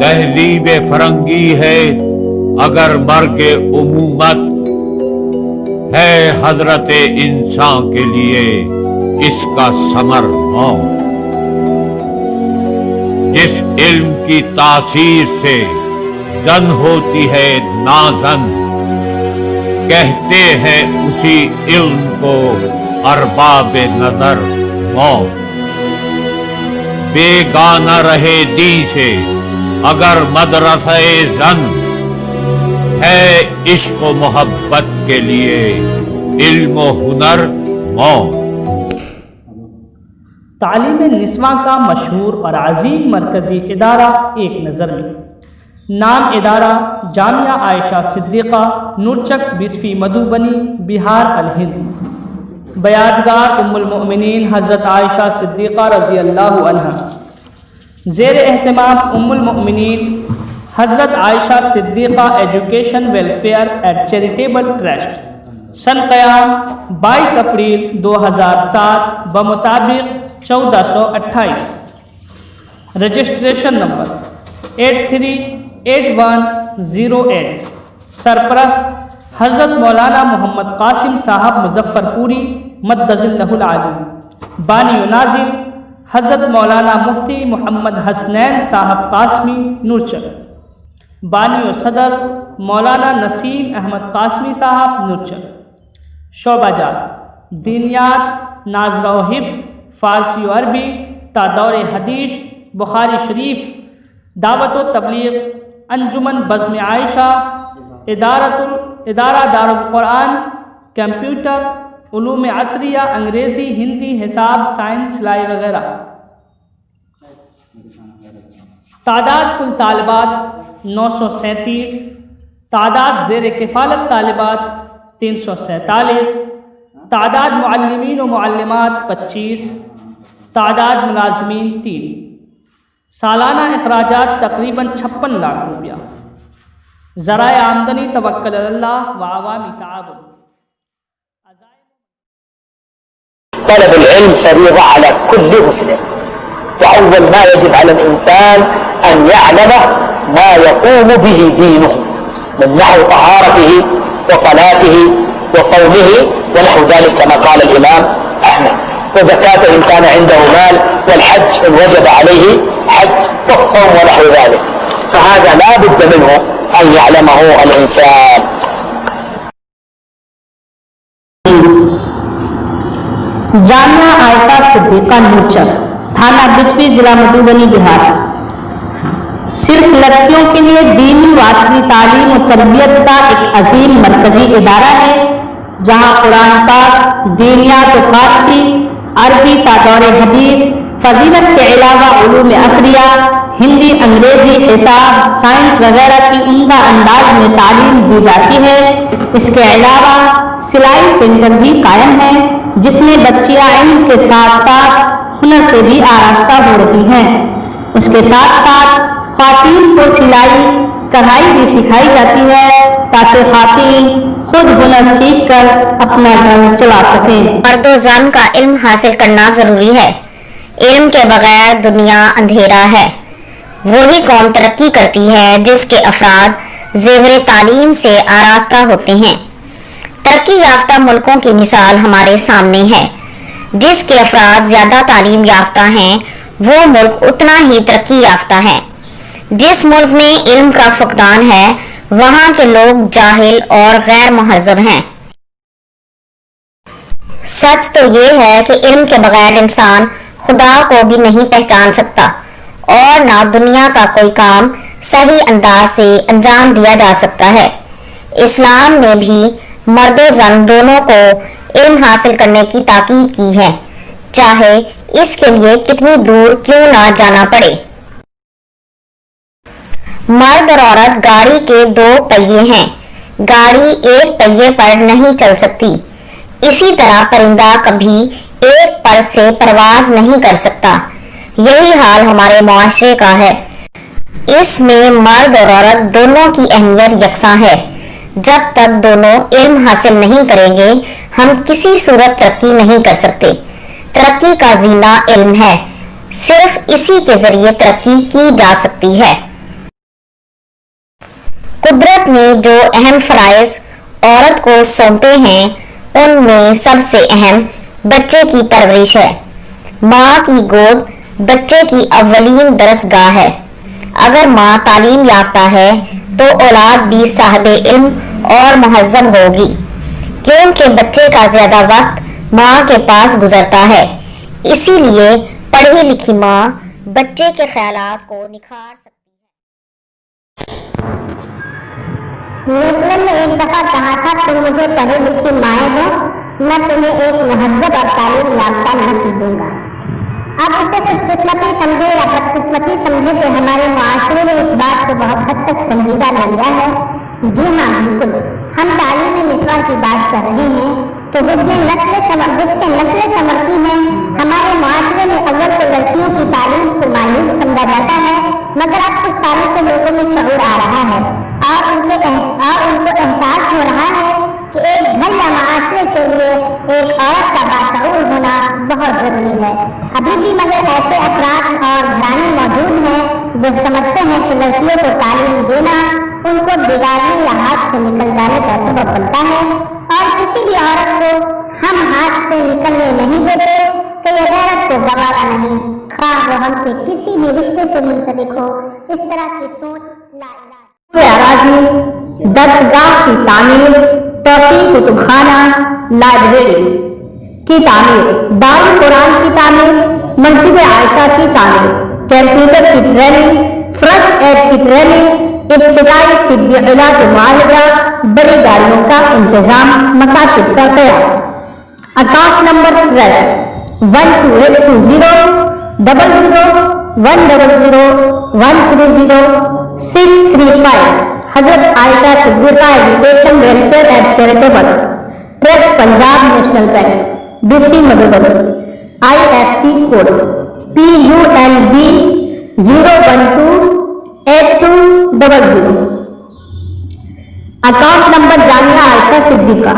تہذیب فرنگی ہے اگر مرگ امومت، ہے حضرت انسان کے لیے اس کا ثمر موت۔ جس علم کی تاثیر سے زن ہوتی ہے نازن، کہتے ہیں اسی علم کو ارباب نظر موت۔ بیگانہ رہے دین سے اگر مدرسہ زن، ہے عشق و محبت کے لیے علم و ہنر موت۔ تعلیم نسواں کا مشہور اور عظیم مرکزی ادارہ ایک نظر میں۔ نام ادارہ جامعہ عائشہ صدیقہ، نورچک 20 مدھوبنی، بہار الہند۔ بیادگار ام المؤمنین حضرت عائشہ صدیقہ رضی اللہ عنہا۔ زیر اہتمام ام المؤمنین Hazrat Aisha Siddiqa Education Welfare and Charitable Trust. سن قیام 22 اپریل 2007 بمطابق 1428۔ Registration number 838108۔ سرپرست حضرت مولانا محمد قاسم صاحب مظفر پوری مدظ اللہ العالی۔ بانی و ناظم حضرت مولانا مفتی محمد حسنین صاحب قاسمی نورچک۔ بانی و صدر مولانا نسیم احمد قاسمی صاحب نورچک۔ شعبہ جات دینیات، ناظرہ و حفظ، فارسی و عربی، تادور حدیث، بخاری شریف، دعوت و تبلیغ، انجمن بزم عائشہ، ادارہ دار القرآن، کمپیوٹر، علوم عصریہ، انگریزی، ہندی، حساب، سائنس، سلائی وغیرہ۔ تعداد کل طالبات 937۔ تعداد زیر کفالت طالبات 347۔ تعداد معلمین و معلمات 25۔ تعداد ملازمین 3۔ سالانہ اخراجات تقریباً 56 لاکھ روپیہ۔ ذرائع آمدنی توکل اللہ و عوامی تعاون۔ طلب العلم فريضة على كل مسلم، وأول ما يجب على الإنسان أن يعلم ما يقوم به دينه من نحو طهارته وصلاته وصومه ونحو ذلك كما قال الإمام أحمد، وزكاة إن كان عنده مال، والحج إن وجب عليه حج، والصوم ونحو ذلك، فهذا لا بد منه أن يعلمه الإنسان۔ جامعہ عائشہ صدیقہ نورچک، تھانہ بسفی، ضلع مدھوبنی، بہار۔ صرف لڑکیوں کے لیے دینی و عصری تعلیم و تربیت کا ایک عظیم مرکزی ادارہ ہے، جہاں قرآن پاک، دینیات و فارسی، عربی، تادور حدیث، فضیلت کے علاوہ علوم عصریہ، ہندی، انگریزی، حساب، سائنس وغیرہ کی عمدہ انداز میں تعلیم دی جاتی ہے۔ اس کے علاوہ سلائی سینٹر بھی قائم ہے، جس میں بچیاں علم کے ساتھ ساتھ ہنر سے بھی آراستہ ہو رہی ہیں۔ اس کے ساتھ ساتھ خواتین کو سلائی کڑھائی بھی سکھائی جاتی ہے، تاکہ خواتین خود ہنر سیکھ کر اپنا گھر چلا سکیں۔ مرد و زن کا علم حاصل کرنا ضروری ہے۔ علم کے بغیر دنیا اندھیرا ہے۔ وہی قوم ترقی کرتی ہے جس کے افراد زیور تعلیم سے آراستہ ہوتے ہیں۔ ترقی یافتہ ملکوں کی مثال ہمارے سامنے ہے۔ جس کے افراد زیادہ تعلیم یافتہ ہیں وہ ملک اتنا ہی ترقی یافتہ ہے۔ جس ملک میں علم کا فقدان ہے وہاں کے لوگ جاہل اور غیر مہذب ہیں۔ سچ تو یہ ہے کہ علم کے بغیر انسان خدا کو بھی نہیں پہچان سکتا، اور نہ دنیا کا کوئی کام صحیح انداز سے انجام دیا جا سکتا ہے۔ اسلام نے بھی مرد و زن دونوں کو علم حاصل کرنے کی تاکید کی ہے، چاہے اس کے لیے کتنی دور کیوں نہ جانا پڑے۔ مرد اور عورت گاڑی کے 2 پہیے ہیں، گاڑی ایک پہیے پر نہیں چل سکتی۔ اسی طرح پرندہ کبھی ایک پر سے پرواز نہیں کر سکتا۔ یہی حال ہمارے معاشرے کا ہے۔ اس میں مرد اور عورت دونوں کی اہمیت یکساں ہے۔ جب تک دونوں علم حاصل نہیں کریں گے ہم کسی صورت ترقی نہیں کر سکتے۔ ترقی کا زینہ علم ہے۔ صرف اسی کے ذریعے ترقی کی جا سکتی ہے۔ قدرت نے جو اہم فرائض عورت کو سونپے ہیں ان میں سب سے اہم بچے کی پرورش ہے۔ ماں کی گود بچے کی اولین درسگاہ ہے۔ اگر ماں تعلیم یافتہ ہے تو اولاد بھی صاحب علم اور مہذب ہوگی، کیونکہ بچے کا زیادہ وقت ماں کے پاس گزرتا ہے۔ اسی لیے پڑھی لکھی ماں بچے کے خیالات کو نکھار سکتی ہے۔ نیوٹن نے ایک دفعہ کہا تھا، تم مجھے پڑھی لکھی مائیں دو، میں تمہیں ایک مہذب اور تعلیم یافتہ نسل دوں گا۔ آپ اسے خوش قسمتی سمجھے یا بدقسمتی سمجھے کہ ہمارے معاشرے نے اس بات کو بہت حد تک سنجیدہ لے لیا ہے۔ جی ہاں، بالکل، ہم تعلیمی نسواں کی بات کر رہے ہیں کہ جس سے نسلیں سنورتی ہیں۔ ہمارے معاشرے میں اول تو لڑکیوں کی تعلیم کو معیوب سمجھا جاتا ہے، مگر اب کچھ سالوں سے لوگوں میں شعور آ رہا ہے اور ان کو احساس ہو رہا ہے کہ ایک گھر یا معاشرے کے لیے ایک عورت کا باشعور ہونا بہت ضروری ہے۔ ابھی بھی مگر ایسے افراد اور گھرانے موجود ہیں جو سمجھتے ہیں کہ لڑکیوں کو تعلیم دینا ان کو بگاڑنے یا ہاتھ سے نکل جانے کا سبب بنتا ہے، اور کسی بھی عورت کو ہم ہاتھ سے نکلنے نہیں دیتے کہ یہ غیرت کو گوارا نہیں، خواہ وہ ہم سے کسی بھی رشتے سے منسلک ہو۔ اس طرح کی سوچ اراضی، درسگاہ کی تعمیر، توسیع کتب خانہ، لائبریری کی تعمیر، دارالقرآن کی تعمیر، مسجد عائشہ کی تعمیر، کمپیوٹر کی ٹریننگ، فرسٹ ایڈ کی ٹریننگ، ابتدائی طبی علاج معالجہ، بڑی گاڑیوں کا انتظام، مکاتب کا قیام۔ Account number trust 12800100100130635 Hazrat Aisha Siddiqa Education Welfare and Charitable Trust, Punjab National Bank, Basti Madhubani. IFC code PUNB 0128200۔ Account number Jamia Aisha Siddiqa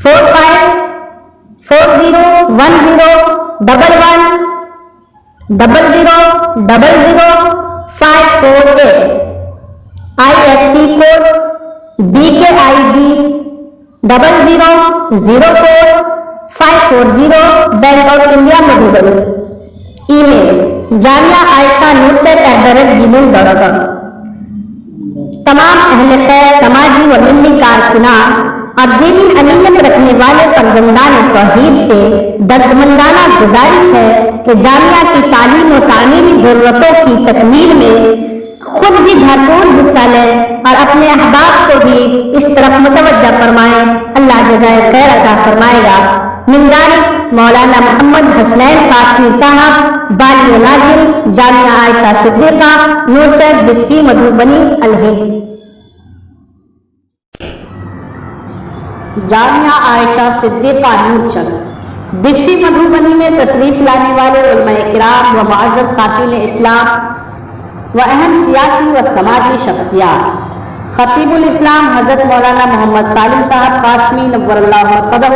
45401100000548۔ IFC code BKID 0004540، Bank of India Madhubani. Email Jamia Aisha nurture@gmail.com۔ تمام اہل خیر، سماجی و ملی کارکنان اور دینی انیت رکھنے والے فرزندان توحید سے دردمندانہ گزارش ہے کہ جامعہ کی تعلیم و تعمیری ضرورتوں کی تکمیل میں خود بھی بھرپور حصہ لیں اور اپنے احباب کو بھی اس طرف متوجہ فرمائیں۔ اللہ جزائے خیر عطا فرمائے گا۔ من جانب مولانا محمد حسنین قاسمی صاحب، بانی ناظر، جامعہ عائشہ صدیقہ، نورچک، بستی مدھوبنی، الہند۔ جامعہ عائشہ صدیقہ نورچک، بستی مدھوبنی میں تشریف لانے والے علماء کرام و معزز خاتون اسلام و اہم سیاسی و سماجی شخصیات، خطیب الاسلام حضرت مولانا محمد سالم صاحب قاسمی نور اللہ مرقدہ،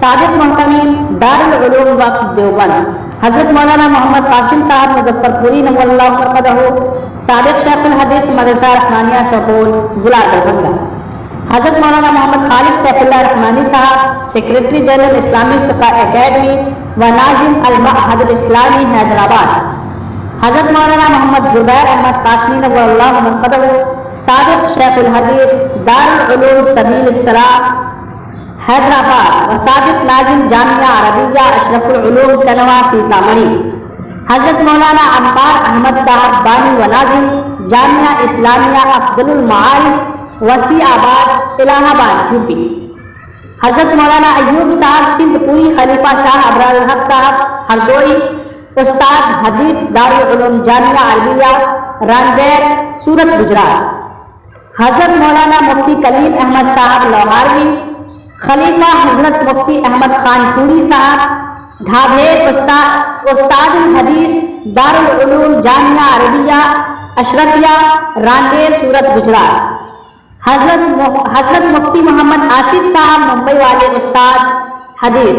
صادق محتمین دارالعلوم وقت دیوبند، حضرت مولانا محمد قاسم صاحب مظفر پوری نور اللہ مرقدہ، صادق شیخ الحدیث مدرسہ رحمانیہ سپول، ضلع دربھنگہ، حضرت مولانا محمد خالد سیف اللہ رحمانی صاحب، سیکریٹری جنرل اسلامی فقہ اکیڈمی و ناظم المعہد الاسلامی حیدرآباد، حضرت مولانا محمد زبیر احمد قاسمی نور اللہ مرقدہ، صادق شیخ الحدیث دارالعلوم سبیل السلام حیدرآباد و صادق ناظم جامعہ عربیہ اشرف العلوم کنوا سیتامڑھی، حضرت مولانا عمار احمد صاحب بانی و ناظم جامعہ اسلامیہ افضل المعارف وسیع آباد الہ آباد یوپی، حضرت مولانا ایوب صاحب سندھ پوری خلیفہ شاہ ابرار الحق صاحب ہردوئی، استاد حدیث دارالعلوم جامعہ عربیہ راندیر سورت گجرات، حضرت مولانا مفتی کلیم احمد صاحب لوہاروی، خلیفہ حضرت مفتی احمد خان پوری صاحب ڈھابیر، استاد الحدیث دارالعلوم جامعہ عربیہ اشرفیہ راندیر سورت گجرات، حضرت مفتی محمد آصف صاحب ممبئی والے استاد حدیث،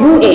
UAE।